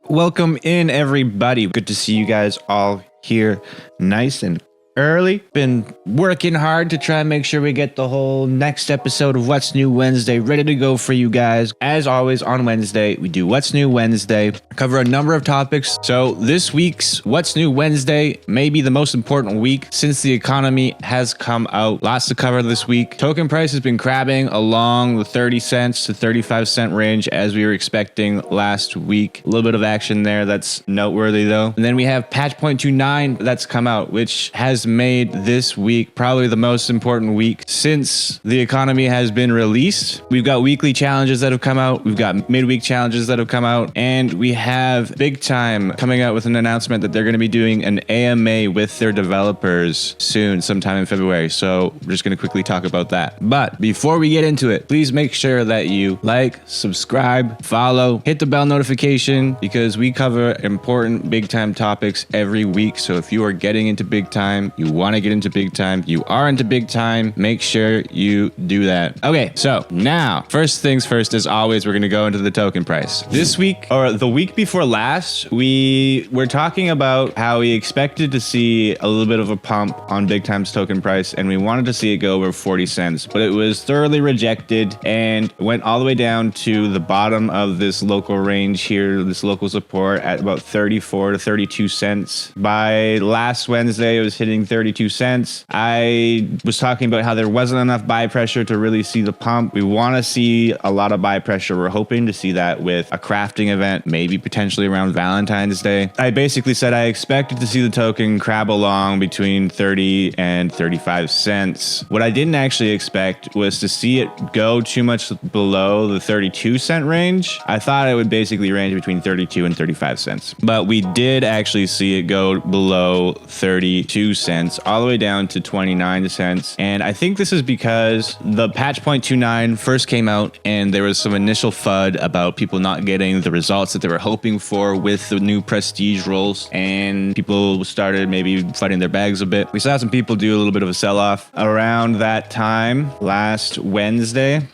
Welcome in, everybody. Good to see you guys all here nice and early. Been working hard to try and make sure we get the whole next episode of What's New Wednesday ready to go for you guys. As always, on Wednesday, we do What's New Wednesday, cover a number of topics. So this week's What's New Wednesday may be the most important week since the economy has come out. Lots to cover this week. Token price has been crabbing along the 30 cents to 35 cent range as we were expecting last week. A little bit of action there that's noteworthy though. And then we have patch 0.29 that's come out, which has made this week probably the most important week since the economy has been released. We've got weekly challenges that have come out. We've got midweek challenges that have come out, and we have BIGTIME coming out with an announcement that they're going to be doing an AMA with their developers soon, sometime in February. So we're just going to quickly talk about that. But before we get into it, please make sure that you like, subscribe, follow, hit the bell notification, because we cover important big time topics every week. So if you are getting into big time, you want to get into big time, you are into big time, make sure you do that. Okay, so now, first things first, as always, we're going to go into the token price. This week, or the week before last, we were talking about how we expected to see a little bit of a pump on Big Time's token price, and we wanted to see it go over 40 cents, but it was thoroughly rejected and went all the way down to the bottom of this local range here, this local support at about 34 to 32 cents. By last Wednesday, it was hitting 32 cents. I was talking about how there wasn't enough buy pressure to really see the pump. We want to see a lot of buy pressure. We're hoping to see that with a crafting event, maybe potentially around Valentine's Day. I basically said I expected to see the token crab along between 30 and 35 cents. What I didn't actually expect was to see it go too much below the 32 cent range. I thought it would basically range between 32 and 35 cents, but we did actually see it go below 32 cents, all the way down to 29 cents. And I think this is because the patch 0.29 first came out and there was some initial FUD about people not getting the results that they were hoping for with the new prestige rolls, and people started maybe fighting their bags a bit. We saw some people do a little bit of a sell-off around that time last Wednesday,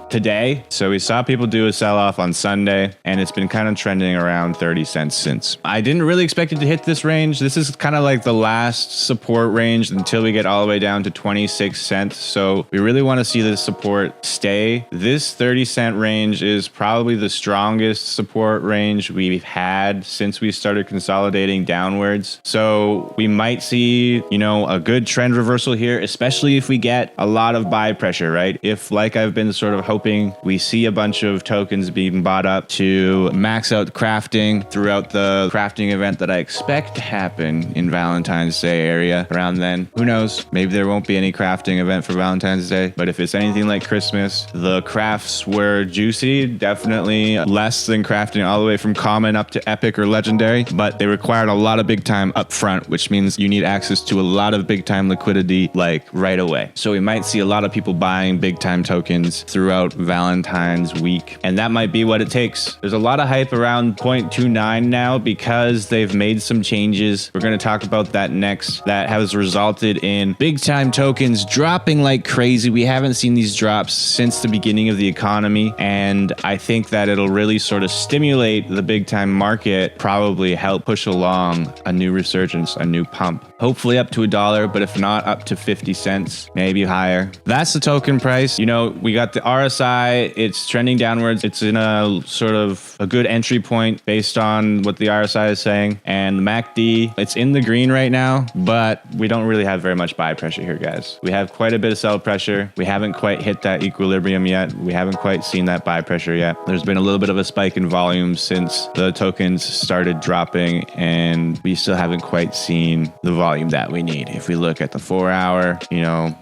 today. So we saw people do a sell-off on Sunday, and it's been kind of trending around 30 cents since. I didn't really expect it to hit this range. This is kind of like the last support range until we get all the way down to 26 cents. So we really want to see this support stay. This 30 cent range is probably the strongest support range we've had since we started consolidating downwards. So we might see, a good trend reversal here, especially if we get a lot of buy pressure, right? If, like I've been sort of hoping, we see a bunch of tokens being bought up to max out crafting throughout the crafting event that I expect to happen in Valentine's Day area around then. Who knows? Maybe there won't be any crafting event for Valentine's Day, but if it's anything like Christmas, the crafts were juicy, definitely less than crafting all the way from common up to epic or legendary, but they required a lot of big time up front, which means you need access to a lot of big time liquidity like right away. So we might see a lot of people buying big time tokens throughout Valentine's week, and that might be what it takes. There's a lot of hype around 0.29 now because they've made some changes. We're going to talk about that next. That has resulted in big time tokens dropping like crazy. We haven't seen these drops since the beginning of the economy, and I think that it'll really sort of stimulate the big time market, probably help push along a new resurgence, a new pump. Hopefully up to $1, but if not, up to 50 cents, maybe higher. That's the token price. We got the RSI, it's trending downwards. It's in a sort of a good entry point based on what the RSI is saying, and the MACD, it's in the green right now, but we don't really have very much buy pressure here, guys. We have quite a bit of sell pressure. We haven't quite hit that equilibrium yet. We haven't quite seen that buy pressure yet. There's been a little bit of a spike in volume since the tokens started dropping, and we still haven't quite seen the volume that we need. If we look at the 4 hour,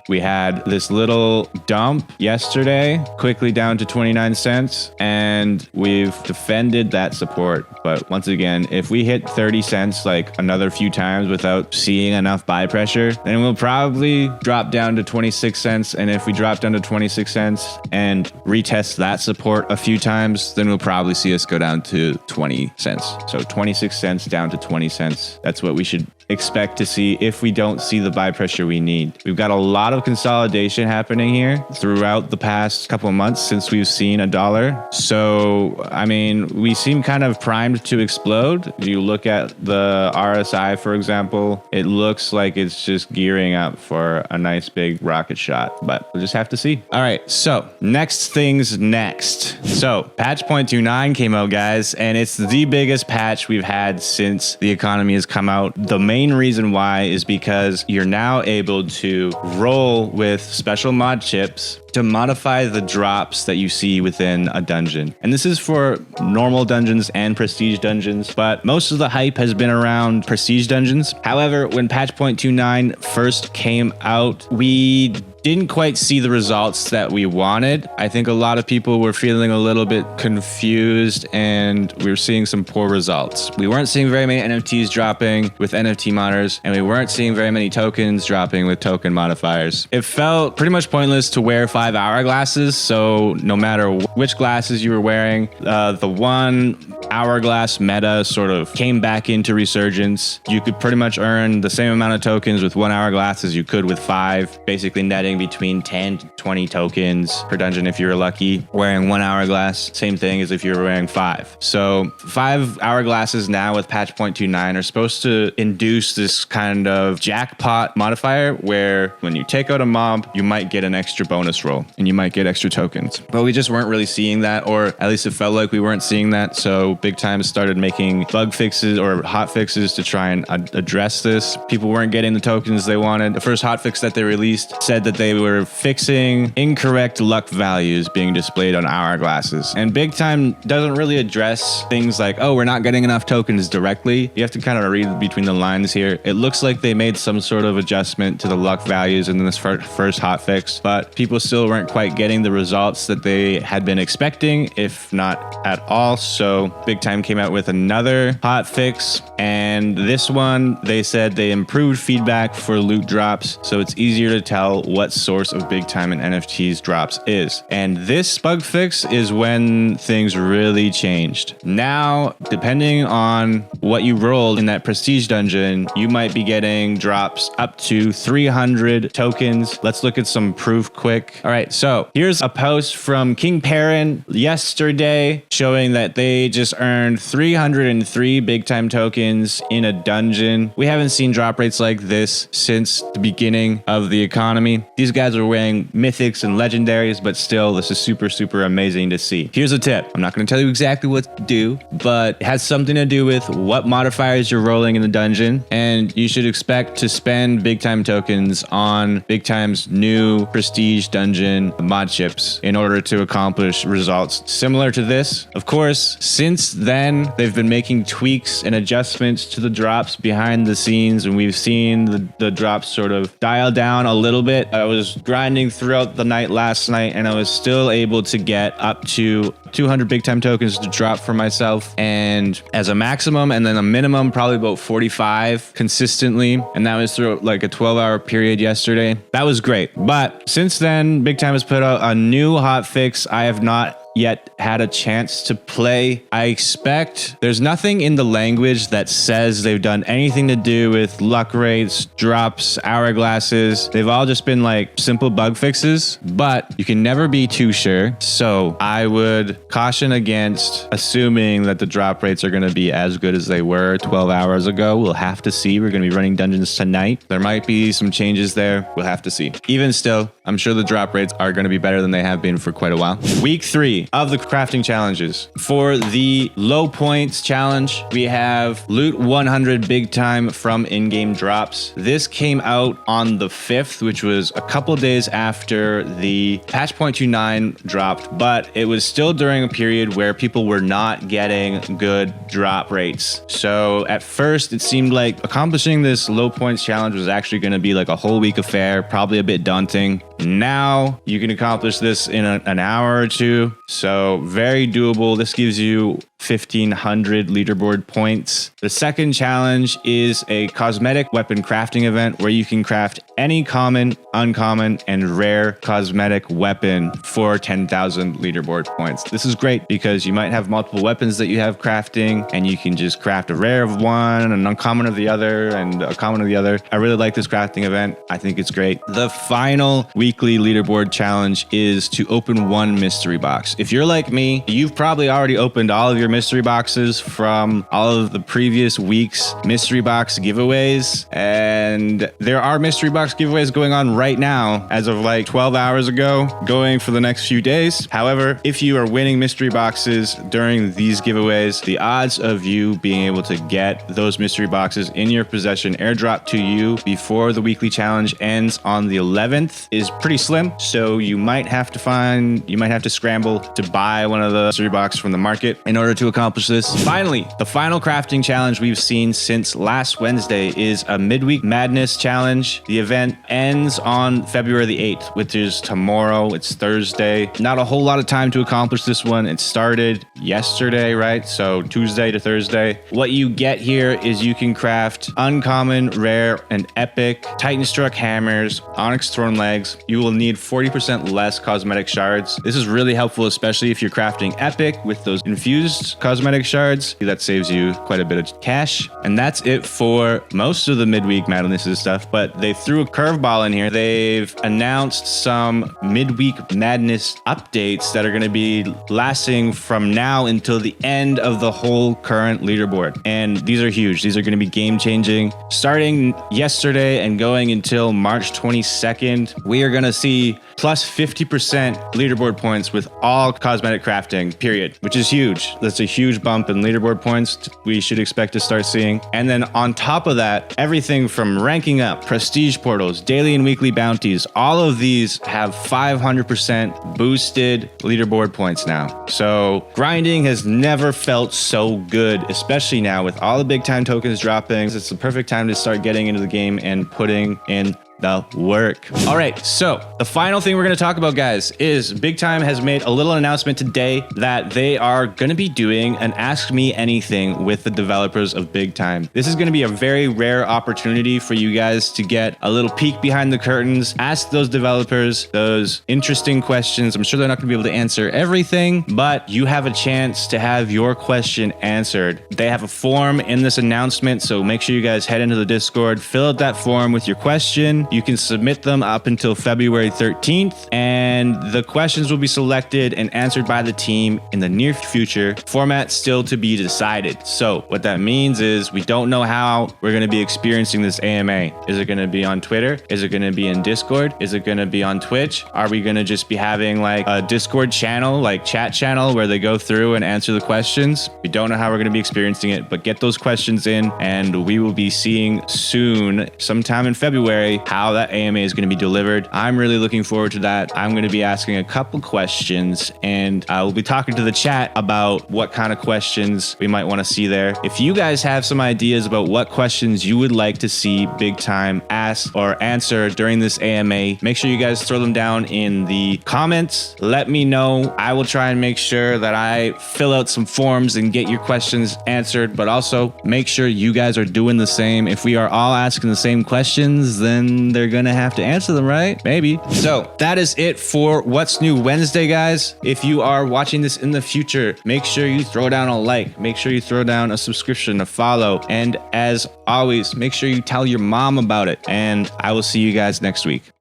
we had this little dump yesterday, quickly down to 29 cents, and we've defended that support. But once again, if we hit 30 cents like another few times without seeing enough buy pressure, then we'll probably drop down to 26 cents. And if we drop down to 26 cents and retest that support a few times, then we'll probably see us go down to 20 cents. So 26 cents down to 20 cents. That's what we should expect to see if we don't see the buy pressure we need. We've got a lot of consolidation happening here throughout the past couple of months since we've seen $1. So, I mean, we seem kind of primed to explode. You look at the RSI, for example, it looks like it's just gearing up for a nice big rocket shot, but we'll just have to see. All right, so next things next. So patch 0.29 came out, guys, and it's the biggest patch we've had since the economy has come out. The main reason why is because you're now able to roll with special mod chips to modify the drops that you see within a dungeon. And this is for normal dungeons and prestige dungeons, but most of the hype has been around prestige dungeons. However, when patch 0.29 first came out, we didn't quite see the results that we wanted. I think a lot of people were feeling a little bit confused and we were seeing some poor results. We weren't seeing very many NFTs dropping with NFT modders, and we weren't seeing very many tokens dropping with token modifiers. It felt pretty much pointless to wear 5 hourglasses, so no matter which glasses you were wearing, the 1 hourglass meta sort of came back into resurgence. You could pretty much earn the same amount of tokens with 1 hourglass as you could with 5, basically netting between 10 to 20 tokens per dungeon if you were lucky. Wearing 1 hourglass, same thing as if you were wearing 5. So 5 hourglasses now with patch 0.29 are supposed to induce this kind of jackpot modifier where when you take out a mob, you might get an extra bonus roll and you might get extra tokens. But we just weren't really seeing that, or at least it felt like we weren't seeing that. So BIGTIME started making bug fixes or hot fixes to try and address this. People weren't getting the tokens they wanted. The first hotfix that they released said that they were fixing incorrect luck values being displayed on hourglasses. And BIGTIME doesn't really address things like, oh, we're not getting enough tokens directly. You have to kind of read between the lines here. It looks like they made some sort of adjustment to the luck values in this first hotfix, but people still weren't quite getting the results that they had been expecting, if not at all. So BIGTIME came out with another hotfix, and this one, they said they improved feedback for loot drops, so it's easier to tell what source of BIGTIME and NFTs drops is. And this bug fix is when things really changed. Now, depending on what you rolled in that prestige dungeon, you might be getting drops up to 300 tokens. Let's look at some proof quick. All right, so here's a post from King Perrin yesterday showing that they just earned 303 BIGTIME tokens in a dungeon. We haven't seen drop rates like this since the beginning of the economy. These guys are wearing mythics and legendaries, but still, this is super, super amazing to see. Here's a tip. I'm not going to tell you exactly what to do, but it has something to do with what modifiers you're rolling in the dungeon, and you should expect to spend BIGTIME tokens on BIGTIME's new prestige dungeon mod chips in order to accomplish results similar to this. Of course, since then, they've been making tweaks and adjustments to the drops behind the scenes, and we've seen the drops sort of dial down a little bit. I was grinding throughout the night last night, and I was still able to get up to 200 BIGTIME tokens to drop for myself, and as a maximum, and then a minimum, probably about 45 consistently. And that was through like a 12-hour period yesterday. That was great. But since then, BIGTIME has put out a new hotfix. I have not yet had a chance to play. I expect there's nothing in the language that says they've done anything to do with luck rates, drops, hourglasses. They've all just been like simple bug fixes, but you can never be too sure. So I would caution against assuming that the drop rates are going to be as good as they were 12 hours ago. We'll have to see. We're going to be running dungeons tonight. There might be some changes there. We'll have to see. Even still, I'm sure the drop rates are going to be better than they have been for quite a while. Week 3 of the crafting challenges. For the low points challenge, we have loot 100 BIGTIME from in-game drops. This came out on the 5th, which was a couple days after the patch 0.29 dropped, but it was still during a period where people were not getting good drop rates. So at first, it seemed like accomplishing this low points challenge was actually going to be like a whole week affair, probably a bit daunting. Now you can accomplish this in an hour or two. So very doable. This gives you 1,500 leaderboard points. The second challenge is a cosmetic weapon crafting event where you can craft any common, uncommon, and rare cosmetic weapon for 10,000 leaderboard points. This is great because you might have multiple weapons that you have crafting, and you can just craft a rare of one, an uncommon of the other, and a common of the other. I really like this crafting event. I think it's great. The final weekly leaderboard challenge is to open one mystery box. If you're like me, you've probably already opened all of your mystery boxes from all of the previous week's mystery box giveaways, and there are mystery box giveaways going on right now as of like 12 hours ago, going for the next few days. However, if you are winning mystery boxes during these giveaways, the odds of you being able to get those mystery boxes in your possession airdrop to you before the weekly challenge ends on the 11th is pretty slim. So you might have to scramble to buy one of the mystery boxes from the market in order to accomplish this. Finally, the final crafting challenge we've seen since last Wednesday is a midweek madness challenge. The event ends on February the 8th, which is tomorrow. It's Thursday. Not a whole lot of time to accomplish this one. It started yesterday, right? So Tuesday to Thursday. What you get here is you can craft uncommon, rare, and epic Titan struck hammers, onyx thrown legs. You will need 40% less cosmetic shards. This is really helpful, especially if you're crafting epic with those infused cosmetic shards. That saves you quite a bit of cash. And that's it for most of the midweek madness stuff, but they threw a curveball in here. They've announced some midweek madness updates that are going to be lasting from now until the end of the whole current leaderboard. And these are huge. These are going to be game changing. Starting yesterday and going until March 22nd, we are going to see plus 50% leaderboard points with all cosmetic crafting, period, which is huge. That's a huge bump in leaderboard points we should expect to start seeing. And then on top of that, everything from ranking up, prestige portals, daily and weekly bounties, all of these have 500% boosted leaderboard points now. So grinding has never felt so good, especially now with all the big time tokens dropping. It's the perfect time to start getting into the game and putting in the work. All right, so the final thing we're going to talk about, guys, is Big Time has made a little announcement today that they are going to be doing an Ask Me Anything with the developers of Big Time. This is going to be a very rare opportunity for you guys to get a little peek behind the curtains, ask those developers those interesting questions. I'm sure they're not going to be able to answer everything, but you have a chance to have your question answered. They have a form in this announcement, so make sure you guys head into the Discord, fill out that form with your question. You can submit them up until February 13th, and the questions will be selected and answered by the team in the near future. Format still to be decided. So what that means is we don't know how we're going to be experiencing this AMA. Is it going to be on Twitter? Is it going to be in Discord? Is it going to be on Twitch? Are we going to just be having like a Discord channel, like chat channel, where they go through and answer the questions? We don't know how we're going to be experiencing it, but get those questions in, and we will be seeing soon, sometime in February, how that AMA is going to be delivered. I'm really looking forward to that. I'm going to be asking a couple questions, and I will be talking to the chat about what kind of questions we might want to see there. If you guys have some ideas about what questions you would like to see Big Time ask or answer during this AMA, make sure you guys throw them down in the comments. Let me know. I will try and make sure that I fill out some forms and get your questions answered, but also make sure you guys are doing the same. If we are all asking the same questions, then they're gonna have to answer them, right? Maybe. So that is it for What's New Wednesday, guys. If you are watching this in the future, make sure you throw down a like, make sure you throw down a subscription, a follow, and as always, make sure you tell your mom about it, and I will see you guys next week.